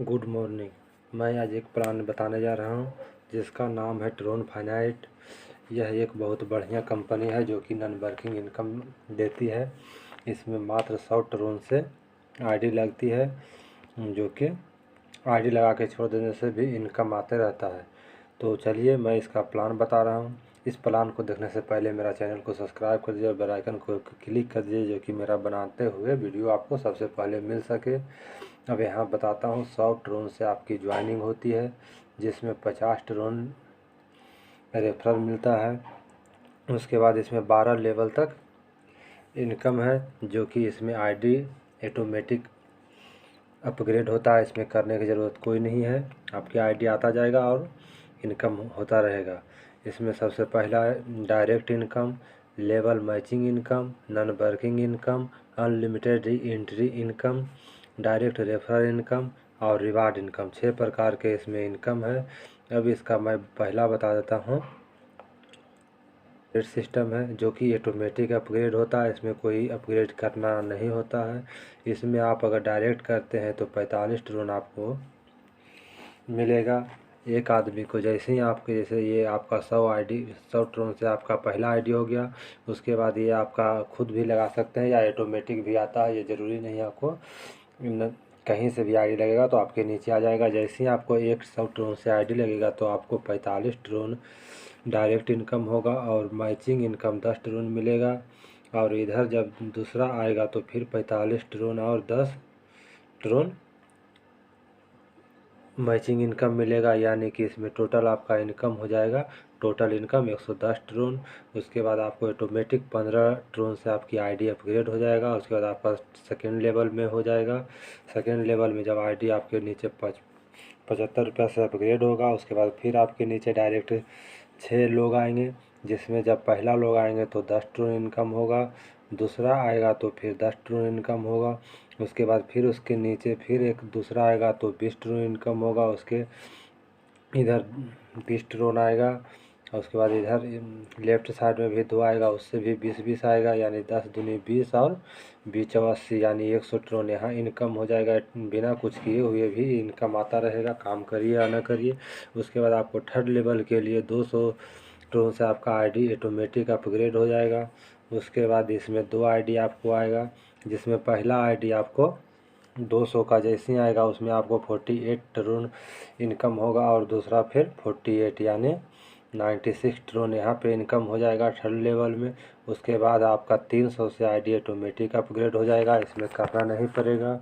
Good morning. मैं आज एक प्लान बताने जा रहा हूँ जिसका नाम है ट्रोन फाइनाइट। यह एक बहुत बढ़िया कंपनी है जो कि नॉन वर्किंग इनकम देती है। इसमें मात्र 100 ट्रोन से आईडी लगती है, जो कि आईडी लगा के छोड़ देने से भी इनकम आते रहता है। तो चलिए मैं इसका प्लान बता रहा हूँ। इस प्लान को देखने से पहले मेरा चैनल को सब्सक्राइब कर दीजिए और बेल आइकन को क्लिक कर दीजिए, जो कि मेरा बनाते हुए वीडियो आपको सबसे पहले मिल सके। अब यहाँ बताता हूँ, 100 ट्रोन से आपकी ज्वाइनिंग होती है, जिसमें 50 ट्रोन रेफरल मिलता है। उसके बाद इसमें 12 लेवल तक इनकम है, जो कि इसमें आईडी ऑटोमेटिक अपग्रेड होता है। इसमें करने की ज़रूरत कोई नहीं है, आपकी आईडी आता जाएगा और इनकम होता रहेगा। इसमें सबसे पहला है direct income, level matching income, non working income, unlimited re entry income, direct referral income और रिवार्ड इनकम। 6 प्रकार के इसमें इनकम है। अब इसका मैं पहला बता देता हूँ। सिस्टम है जो कि ऑटोमेटिक अपग्रेड होता है, इसमें कोई अपग्रेड करना नहीं होता है। इसमें आप अगर डायरेक्ट करते हैं तो 45 ट्रोन आपको मिलेगा एक आदमी को। जैसे ही आपके जैसे ये आपका 100 ट्रोन से आपका पहला आईडी हो गया, उसके बाद ये आपका खुद भी लगा सकते हैं या ऑटोमेटिक भी आता है, ये ज़रूरी नहीं है आपको कहीं से भी आईडी लगेगा तो आपके नीचे आ जाएगा। जैसे ही आपको 100 ट्रोन से आईडी लगेगा तो आपको 45 ट्रोन डायरेक्ट इनकम होगा और मैचिंग इनकम 10 ट्रोन मिलेगा। और इधर जब दूसरा आएगा तो फिर 45 ट्रोन और 10 ट्रोन मैचिंग इनकम मिलेगा, यानी कि इसमें टोटल आपका इनकम हो जाएगा, टोटल इनकम 110 ट्रोन। उसके बाद आपको ऑटोमेटिक 15 ट्रोन से आपकी आईडी अपग्रेड हो जाएगा। उसके बाद आपका सेकेंड लेवल में हो जाएगा। सेकेंड लेवल में जब आईडी आपके नीचे 75 रुपये से अपग्रेड होगा, उसके बाद फिर आपके नीचे डायरेक्ट 6 लोग आएंगे, जिसमें जब पहला लोग आएंगे तो 10 ट्रोन इनकम होगा, दूसरा आएगा तो फिर 10 ट्रोन इनकम होगा। उसके बाद फिर उसके नीचे फिर एक दूसरा आएगा तो 20 ट्रोन इनकम होगा। उसके इधर 20 ट्रोन आएगा और उसके बाद इधर लेफ्ट साइड में भी 2 आएगा, उससे भी 20 आएगा, यानी 10 दूनी 20 और 20 80, यानी 100 ट्रोन यहाँ इनकम हो जाएगा। बिना कुछ किए हुए भी इनकम आता रहेगा, काम करिए या ना करिए। उसके बाद आपको थर्ड लेवल के लिए 200 ट्रोन से आपका आईडी ऑटोमेटिक अपग्रेड हो जाएगा। उसके बाद इसमें 2 आईडी आपको आएगा, जिसमें पहला आईडी आपको 200 का जैसे ही आएगा उसमें आपको 48 ट्रोन इनकम होगा और दूसरा फिर 48 यानी 96 ट्रोन यहाँ पे इनकम हो जाएगा थर्ड लेवल में। उसके बाद आपका 300 से आईडी ऑटोमेटिक अपग्रेड हो जाएगा, इसमें करना नहीं पड़ेगा।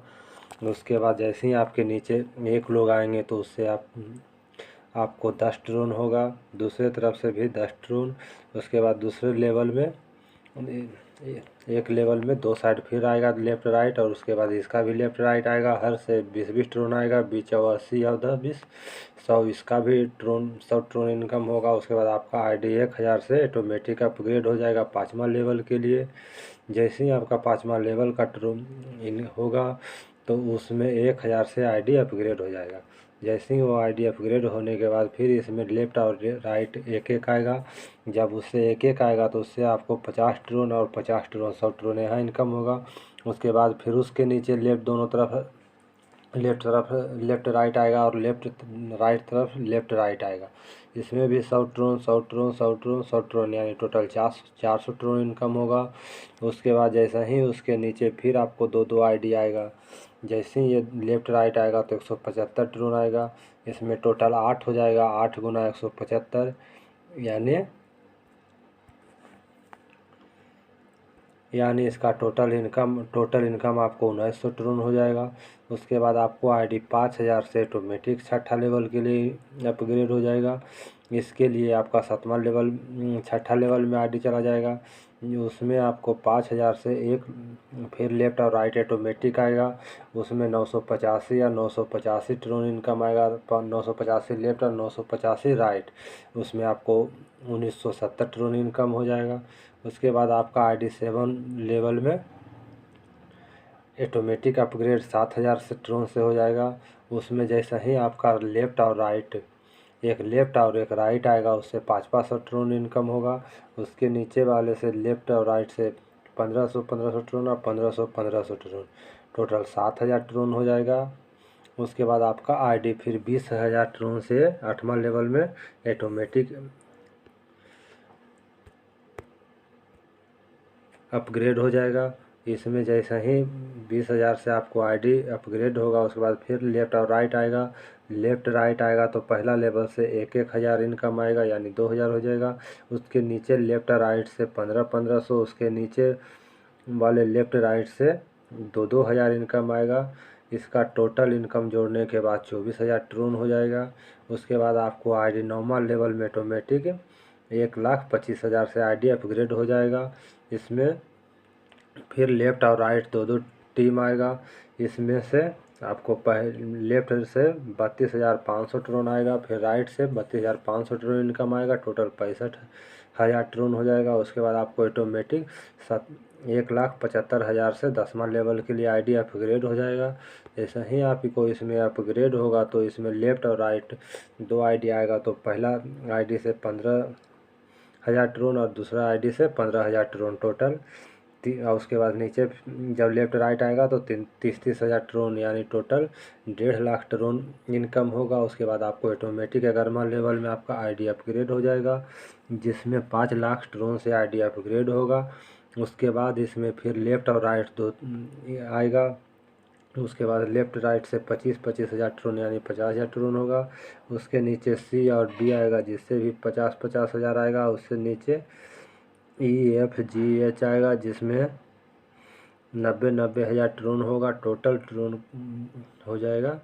उसके बाद जैसे ही आपके नीचे एक लोग आएंगे तो उससे आपको 10 ट्रोन होगा, दूसरे तरफ से भी 10 ट्रोन। उसके बाद दूसरे लेवल में एक लेवल में 2 साइड फिर आएगा लेफ्ट राइट, और उसके बाद इसका भी लेफ्ट राइट आएगा। हर से 20 ट्रोन आएगा, 20 और 80 और 10 20 100, इसका भी ट्रोन 100 ट्रोन इनकम होगा। उसके बाद आपका आईडी 1000 से ऑटोमेटिक अपग्रेड हो जाएगा 5वां लेवल के लिए। जैसे ही आपका 5वां लेवल का ट्रोन इन होगा तो उसमें 1000 से आईडी अपग्रेड हो जाएगा। जैसे ही वो आईडी अपग्रेड होने के बाद फिर इसमें लेफ्ट और राइट एक एक आएगा। जब उससे एक एक आएगा तो उससे आपको 50 ट्रोन और 50 ट्रोन 100 ट्रोन यहाँ इनकम होगा। उसके बाद फिर उसके नीचे लेफ्ट दोनों तरफ लेफ्ट राइट आएगा और लेफ्ट राइट तरफ लेफ्ट राइट आएगा। इसमें भी 100 ट्रोन 100 ट्रोन 100 ट्रोन 100 ट्रोन यानी टोटल 400 ट्रोन इनकम होगा। उसके बाद जैसा ही उसके नीचे फिर आपको 2 आईडी आएगा। जैसे ही ये लेफ्ट राइट आएगा तो 175 ट्रोन आएगा। इसमें टोटल 8 हो जाएगा, 8 गुना 175 यानी इसका टोटल इनकम आपको 1900 ट्रोन हो जाएगा। उसके बाद आपको आईडी 5000 से ऑटोमेटिक 6ठा लेवल के लिए अपग्रेड हो जाएगा। इसके लिए आपका 7वां लेवल 6ठा लेवल में आईडी चला जाएगा। उसमें आपको 5000 से एक फिर लेफ्ट और राइट ऑटोमेटिक आएगा, उसमें 985 या 985 ट्रोन इनकम आएगा। 985 लेफ्ट और 985 राइट, उसमें आपको 1970 ट्रोन इनकम हो जाएगा। उसके बाद आपका आईडी 7 लेवल में ऑटोमेटिक अपग्रेड 7000 से ट्रोन से हो जाएगा। उसमें जैसा ही आपका लेफ्ट और राइट एक राइट आएगा, उससे 500 ट्रोन इनकम होगा। उसके नीचे वाले से लेफ्ट और राइट से 1500 ट्रोन और 1500 ट्रोन, टोटल 7000 ट्रोन हो जाएगा। उसके बाद आपका आईडी फिर 20,000 ट्रोन से 8वां लेवल में ऑटोमेटिक अपग्रेड हो जाएगा। इसमें जैसे ही 20,000 से आपको आईडी अपग्रेड होगा, उसके बाद फिर लेफ़्ट और राइट आएगा। लेफ़्ट राइट आएगा तो पहला लेवल से 1,000 इनकम आएगा, यानी 2,000 हो जाएगा। उसके नीचे लेफ़्ट राइट से 1500, उसके नीचे वाले लेफ़्ट राइट से 2,000 इनकम आएगा। इसका टोटल इनकम जोड़ने के बाद 24,000 ट्रोन हो जाएगा। उसके बाद आपको आईडी नॉर्मल लेवल में ऑटोमेटिक 1,25,000 से आईडी अपग्रेड हो जाएगा। इसमें फिर लेफ़्ट और राइट दो टीम आएगा। इसमें से आपको लेफ़्ट से 32,500 ट्रोन आएगा, फिर राइट से 32,500 ट्रोन इनकम आएगा। टोटल 65,000 ट्रोन हो जाएगा। उसके बाद आपको ऑटोमेटिक 1,75,000 से 10वां लेवल के लिए आईडी अपग्रेड हो जाएगा। ऐसा ही आपको इसमें अपग्रेड होगा तो इसमें लेफ़्ट और राइट 2 आईडी आएगा, तो पहला आईडी से 15,000 ट्रोन और दूसरा आईडी से 15,000 ट्रोन टोटल। और उसके बाद नीचे जब लेफ़्ट राइट आएगा तो 30,000 ट्रोन, यानी टोटल 1.5 लाख ट्रोन इनकम होगा। उसके बाद आपको ऑटोमेटिक 11वां लेवल में आपका आईडी अपग्रेड हो जाएगा, जिसमें 5 लाख ट्रोन से आईडी अपग्रेड होगा। उसके बाद इसमें फिर लेफ़्ट और राइट दो आएगा। उसके बाद लेफ़्ट राइट से 25,000 ट्रोन, यानी 50,000 ट्रोन होगा। उसके नीचे सी और डी आएगा, जिससे भी 50,000 आएगा। उससे नीचे EFGH आएगा, जिसमें 90,000 ट्रोन होगा। टोटल ट्रोन हो जाएगा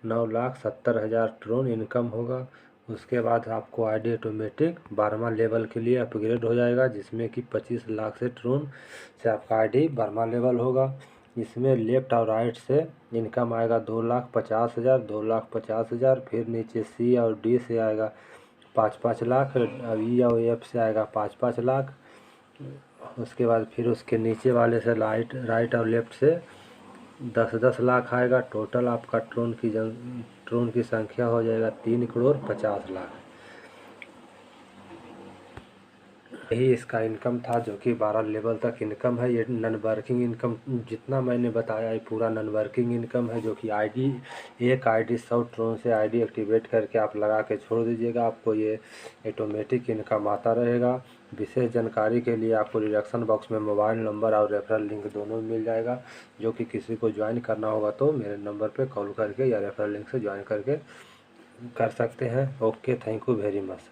9,70,000 ट्रोन इनकम होगा। उसके बाद आपको आईडी ऑटोमेटिक 12वां लेवल के लिए अपग्रेड हो जाएगा, जिसमें कि 25 लाख से ट्रोन से आपका आईडी 12वां लेवल होगा। इसमें लेफ़्ट और राइट से इनकम आएगा 2,50,000, 2,50,000। फिर नीचे सी और डी से आएगा 5-5 लाख। E और F से आएगा 5-5 लाख। उसके बाद फिर उसके नीचे वाले से राइट और लेफ़्ट से 10-10 लाख आएगा। टोटल आपका ट्रोन की संख्या हो जाएगा 3,50,00,000। यही इसका इनकम था, जो कि 12 लेवल तक इनकम है। ये नॉन वर्किंग इनकम जितना मैंने बताया, ये पूरा नॉन वर्किंग इनकम है, जो कि एक आईडी 100 ट्रोन से आईडी एक्टिवेट करके आप लगा के छोड़ दीजिएगा, आपको ये ऑटोमेटिक इनकम आता रहेगा। विशेष जानकारी के लिए आपको डिस्क्रिप्शन बॉक्स में मोबाइल नंबर और रेफरल लिंक दोनों मिल जाएगा, जो कि किसी को ज्वाइन करना होगा तो मेरे नंबर पर कॉल करके या रेफरल लिंक से ज्वाइन करके कर सकते हैं। Okay, thank you very much.